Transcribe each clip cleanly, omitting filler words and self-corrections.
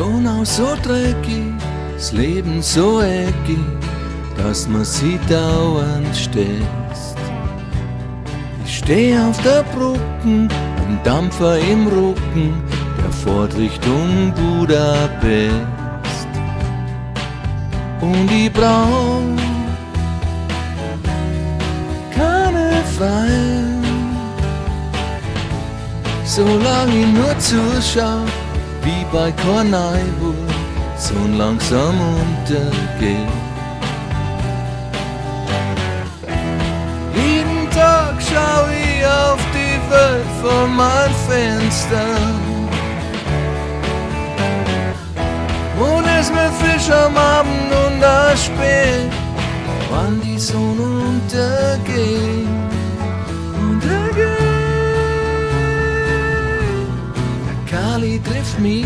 Donau so dreckig, das Leben so eckig, dass man sie dauernd stehst. Ich steh auf der Brücken, ein Dampfer im Rücken, der fährt Richtung Budapest. Und ich brauch keine Freien, solange ich nur zuschau, wie bei Korneiburg, so langsam untergeht. Jeden Tag schau ich auf die Welt von meinem Fenster und es mit Fisch am Abend und das spät, wann die Sonne untergeht. Kali trifft mich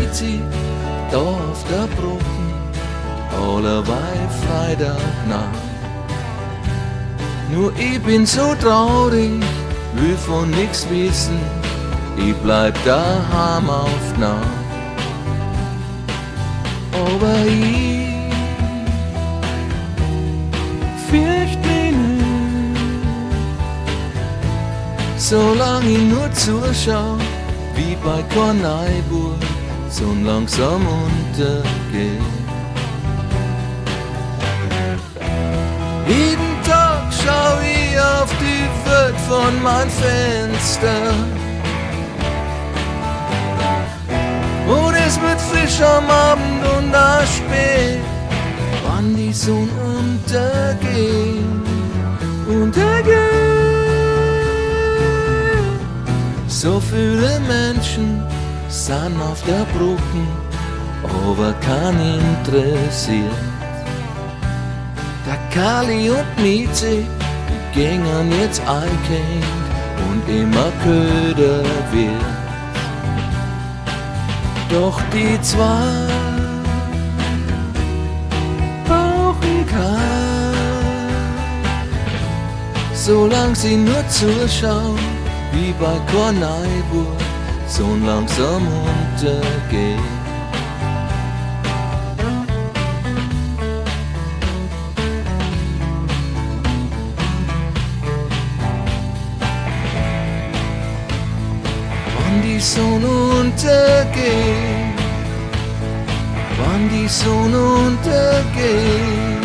da auf der Brücken, allerweil Freitagnacht. Nur ich bin so traurig, will von nix wissen, ich bleib daheim auf Nacht. Aber ich fürcht mich nicht, solange ich nur zuschau, wie bei Korneiburg, so langsam untergeht. Jeden Tag schau ich auf die Welt von mein Fenster und es wird frisch am Abend und das spät, wann die Sonne untergeht. So viele Menschen sind auf der Brücken, aber kein interessiert. Der Kali und Mieze, die gingen jetzt einkennt und immer köder wird. Doch die zwei brauchen kein, solange sie nur zuschauen, wie bei Korneiburg, so langsam untergeht. Wann die Sonne untergeht, wann die Sonne untergeht.